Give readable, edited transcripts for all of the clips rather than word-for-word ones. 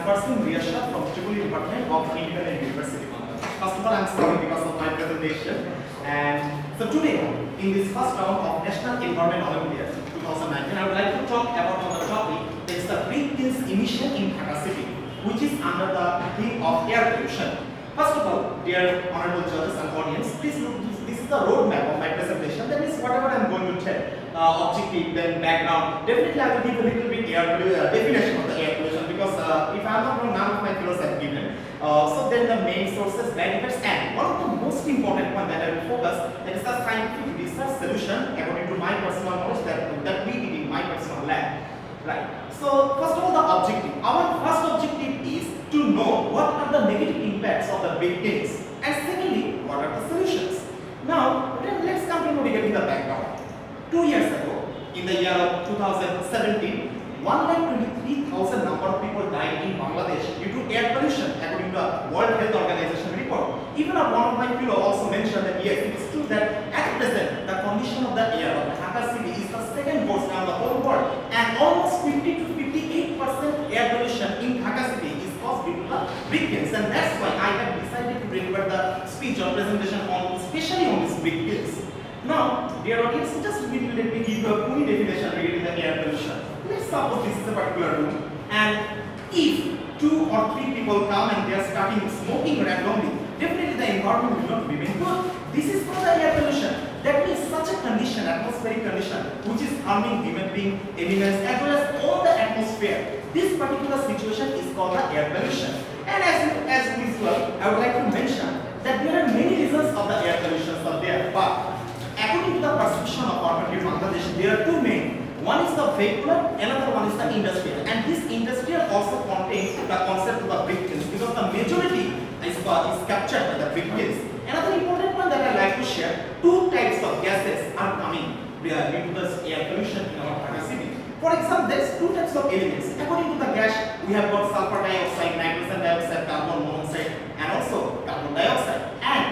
Farseem Riasat from Triple Department of Independent University. First of all, I am sorry because of my presentation. And so today, in this first round of National Environment Olympiad 2019, I would like to talk about the topic that is the Kilns emission in Dhaka City, which is under the theme of air pollution. First of all, dear honorable judges and audience, please look. This is the roadmap of my presentation. That means whatever I am going to tell, objective, then background. Definitely, I will give a little bit definition of the air pollution because if I am not wrong, none of my fellows have given. So then the main sources, benefits, and one of the most important point that I will focus, that is the scientific research solution according to my personal knowledge that we did in my personal lab. Right. So first of all, the objective. Our first objective is to know what are the negative impacts of the big things, and secondly, what are the solutions. Now, let's come to regarding the background. 2 years ago, in the year of 2017, 1,23,000 number of people died in Bangladesh due to air pollution, according to the World Health Organization report. Even one of my fellow also mentioned that yes, it is true that at present the condition of the air of Dhaka city is the second worst in the whole world, and almost 50 to 58% air pollution in Dhaka city is caused due to the big kilns, and that's why I have decided to deliver the speech or presentation on especially on these big kilns. Now, dear audience, just let me give you a full definition regarding the air pollution. Let's suppose this is a particular room, and if 2 or 3 people come and they are starting smoking randomly, definitely the environment will not be very good. This is called the air pollution. That means such a condition, atmospheric condition, which is harming human beings, animals, as well as all the atmosphere. This particular situation is called the air pollution. And as usual, I would like to mention that there are many reasons of the air pollution are there, but according to the prescription of our country, Bangladesh, there are two main. One is the vehicular, another one is the industrial. And this industrial also contains the concept of the victims, because the majority is captured by the victims. Another important one that I like to share, 2 types of gases are coming due to this air pollution in our Dhaka city. For example, there is 2 types of elements. According to the gas, we have got sulfur dioxide, nitrogen dioxide, carbon monoxide, and also carbon dioxide. And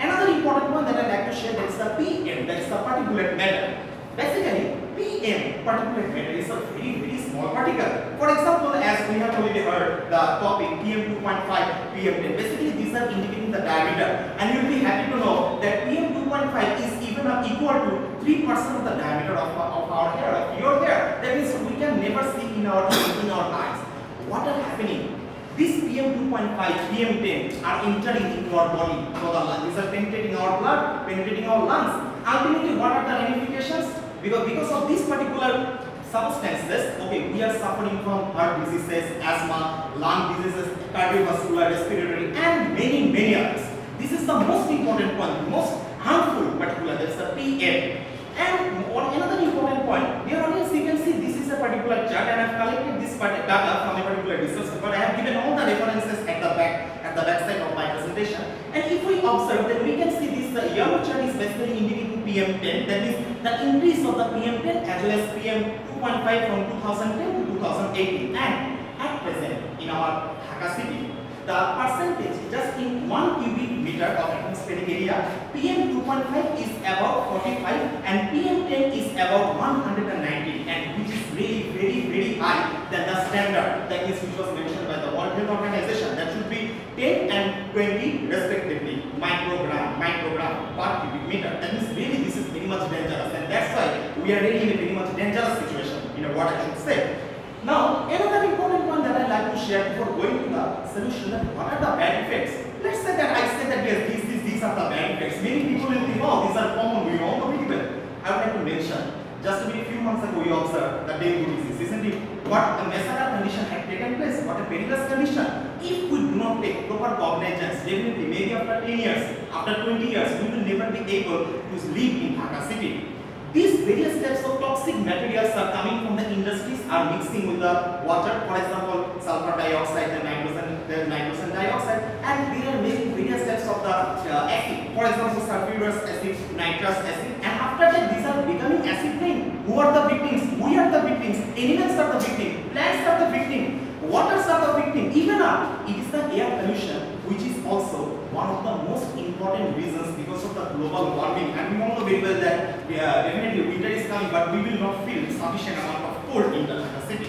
another important one that I like to share, that is the PM, that is the particulate matter. Basically, PM, particulate matter, is a very small particle. For example, as we have already heard the topic PM 2.5, PM 10. Basically, these are indicating the diameter, and you will be happy to know that PM 2.5 is even equal to 3% of the diameter of our hair, of your hair. That means we can never see in our eyes. What are happening? These PM 2.5, PM 10 are entering into our body. So these are penetrating our blood, penetrating our lungs. Ultimately, what are the ramifications? Because of these particular substances, okay, we are suffering from heart diseases, asthma, lung diseases, cardiovascular, respiratory, and many others. This is the most important point, most harmful particular, that's the PM. And another important point, dear audience, you can see this is a particular chart, and I have collected this data from a particular research report. I have given all the references at the back side of my presentation. And if we observe, then we can see this yellow chart is basically indicating PM10, that is the increase of the PM10 as well as PM2.5 from 2010 to 2018. And at present, in our Dhaka city, the percentage just in 1 cubic meter of atmospheric area, PM2.5 is about 45 and PM10 is about 190, and which is really very high than the standard that is which was mentioned by the World Health Organization, that should be 10 and 20 respectively microgram per cubic meter. That means really this is very much dangerous, and that's why we are really in a very much dangerous situation, what I should say. Now, another important one that I like to share before going to the solution, that what are the bad effects? Let's say that I say that yes, these are the bad effects. Many people will think, oh, these are common, we all know people. I would like to mention, just a few months ago we observed the dengue disease, isn't it? What a Mesara condition had taken place, what a perilous condition. If we do not take proper cognizance, definitely maybe after 10 years, after 20 years, we will never be able to live in Dhaka city. These various types of toxic materials are coming from the industries, are mixing with the water. For example, sulfur dioxide, the nitrogen dioxide, and there are various types of the acid. For example, sulfurous acid, nitrous acid, and after that these are becoming acid rain. Who are the victims? We are the victims. Animals are the victim. Plants are the victim. Waters are the victim. Even it is the air pollution, which is also one of the most important reasons because of the global warming. And we all know very well that definitely winter is coming, but we will not feel sufficient amount of cold in the city.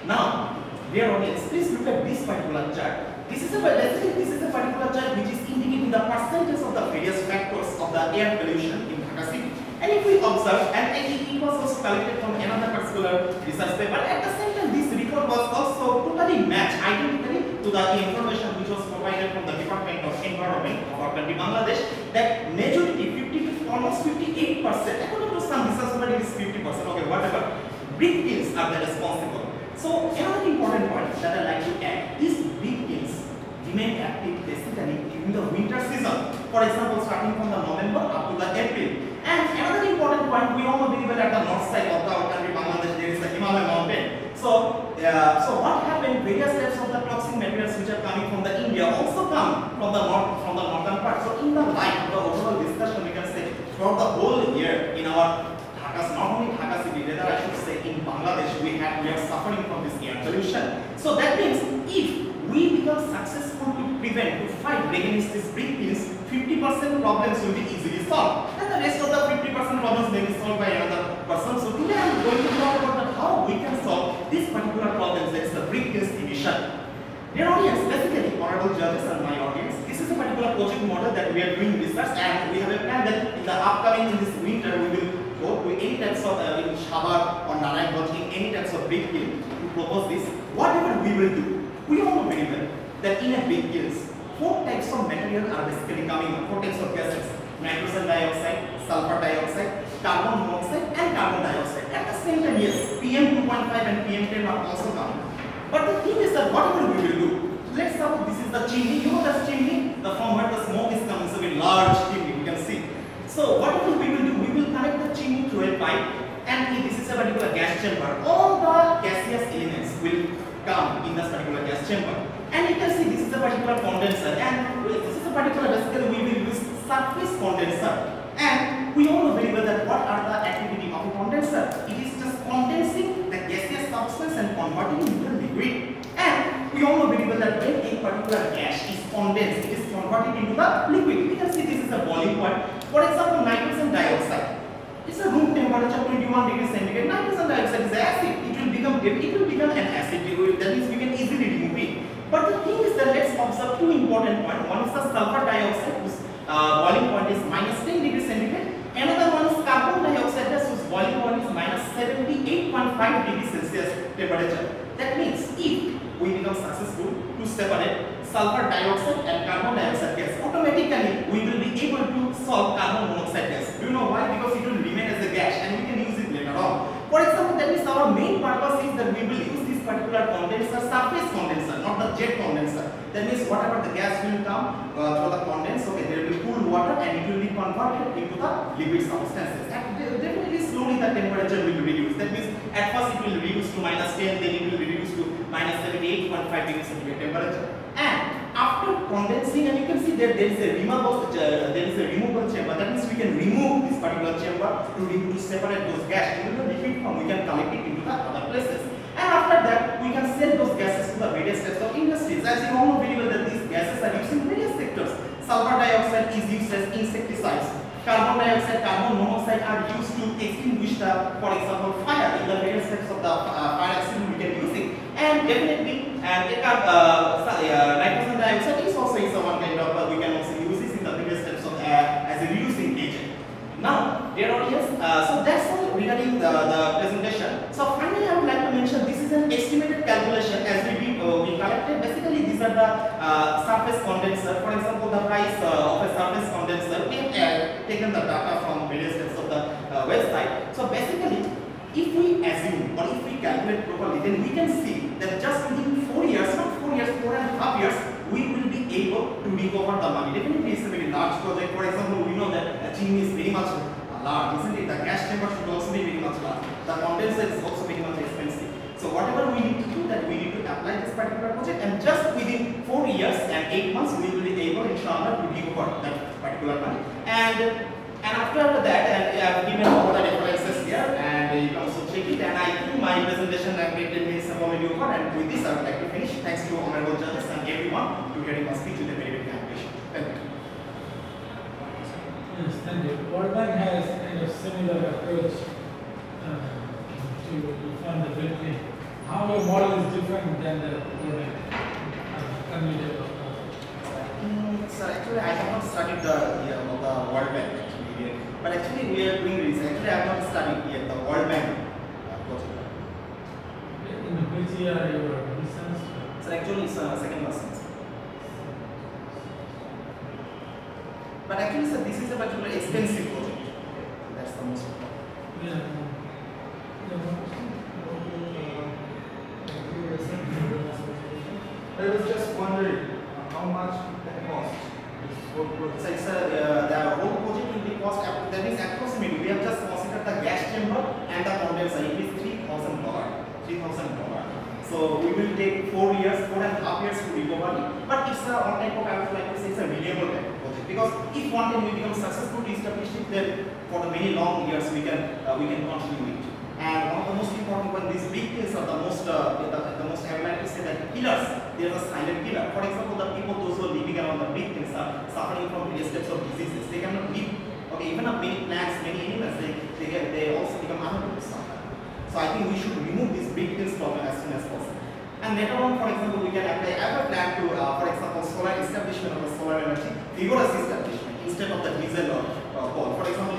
Now, Dear audience, please look at this particular chart. This is a particular chart which is indicating the percentage of the various factors of the air pollution in Dhaka city. And if we observe, and it was also collected from another particular research paper, at the same time this report was also totally matched identically to the information which was provided from the Department of Environment of our country Bangladesh, that majority 50 to almost 58%, according to some research paper it is 50%, okay, whatever, brick kilns are the responsible. So another important point that I like to add, these brick kilns remain active basically during the winter season. For example, starting from the November up to the April. And another important point, we all know very well at the north side of our country Bangladesh there is the Himalaya mountain. So what happened? Various types of the toxic materials which are coming from the India also come from the northern part. So in the light of the overall discussion, we can say throughout the whole year in our Dhaka, not only Dhaka city, rather I should say in Bangladesh, we are suffering from this air pollution. So that means if we become successful to prevent, to fight against these brick kilns, 50% problems will be easily solved, and the rest of the 50% problems may be solved by another person. So today I am going to talk about how we can solve this particular problem, that is the brick kilns emission. Dear audience, basically, honorable judges and my audience, this is a particular project model that we are doing research, and we have a plan that in the upcoming, in this winter, we will go to any types of in Shabar or Narayanganj, in any types of brick kiln to propose this. Whatever we will do, we all know very well that in a brick kilns, 4 types of material are basically coming up, 4 types of gases: nitrogen dioxide, sulfur dioxide, carbon monoxide, and carbon dioxide. At the same time, yes, PM 2.5 and PM 10 are also coming. But the thing is that whatever we will do, let's suppose this is the chimney. You know that chimney, from where the smoke is coming, so a large chimney, you can see. So whatever we will do, we will connect the chimney through a pipe, and if this is a particular gas chamber, all the gaseous elements will come in this particular gas chamber. And you can see this is a particular condenser, and this is a particular, basically we will use surface condenser. And we all know very well that what are the activity of a condenser? It is just condensing the gaseous substance and converting it into liquid. And we all know very well that when a particular gas is condensed, it is converted into the liquid. We can see this is a boiling point. For example, nitrogen dioxide. It's a room temperature 21 degrees centigrade. Nitrogen dioxide is acid. It will become an acid. That means we can easily remove it. But the thing is that let's observe 2 important points. One is the sulfur dioxide, whose boiling point is -10 degrees centigrade. Another one is carbon dioxide, whose boiling point is -78.5 degrees Celsius temperature. That means if we become successful to separate sulfur dioxide and carbon dioxide gas, automatically we will be able to solve carbon monoxide gas. Do you know why? Because it will remain as a gas and we can use it later on. For example, that means our main purpose is that we will use this particular condenser, surface condenser, not the jet condenser. That means whatever the gas will come through the condense, okay, there will be cool water and it will be converted into the liquid substances. And definitely slowly the temperature will reduce. That means at first it will reduce to -10, then it will reduce to -78.5 degrees centigrade temperature. And after condensing, and you can see that there is a removable chamber. That means we can remove this particular chamber to separate those gases into the liquid form. We can collect it into the other places. And after that, we can sell those gases to the various types of industries. As you all know very well that these gases are used in various sectors. Sulfur dioxide is used as insecticides. Carbon dioxide, carbon monoxide are used to extinguish the, for example, fire. In the various types of the fire accident, we can use it. And definitely, nitrogen dioxide is also one kind of, we can also use this in the various types of as a reducing agent. Now, dear audience, so that's all regarding the presentation. So finally, I would like to mention this is an estimated calculation as we collected. Basically, these are the surface condenser. For example, the price of a surface condenser. We have taken the data from various types of the website. So basically, if we assume or if we calculate properly, then we can see that just within 4 years, not 4 years, 4.5 years, we will be able to recover the money. Definitely, it's a very large project. For example, we know that a chimney is very much large, isn't it? The gas chamber should also be very much large. The condenser is also very much expensive. So whatever we need to do, that we need to apply this particular project, and just within 4 years and 8 months, we will be able, inshallah, to recover that particular money. And after that, I have given all the references here, and you can also check it. And I think my presentation and 10 minutes have already over. And with this, I would like to finish. Thanks to honorable judges and everyone to hearing my speech with a very big appreciation. Thank you. Yes, thank you. World Bank has kind of similar approach to fund the building how your model is different than the community of So actually, I have not studied the World Bank actually yet. But actually, we are doing research. Actually, I have not studied yet the World Bank project. in which year your research? So actually, it's second lesson. But actually, sir, this is a particularly expensive project. That's the most important. Yeah. I was just wondering how much that cost. This whole project. So it's the whole project will be cost. That means approximately we have just considered the gas chamber and the condenser. It is $3,000. So we will take 4 years, 4.5 years to recover it. But it's a one type of, I would like to say, it's a renewable type of project. Because if one time we become successful to establish it, then for the many long years we can continue it. And one of the most important one, these big things are the most I would like to say that killers. There is a silent killer. For example, the people those who are living around the big things are suffering from various types of diseases. They cannot live. Okay, even many plants, many animals, they also become unable to suffer. So I think we should remove these big things problem as soon as possible. And later on, for example, we can apply. I have a plan to, for example, solar establishment of the solar energy, vigorous establishment instead of the diesel or coal. For example,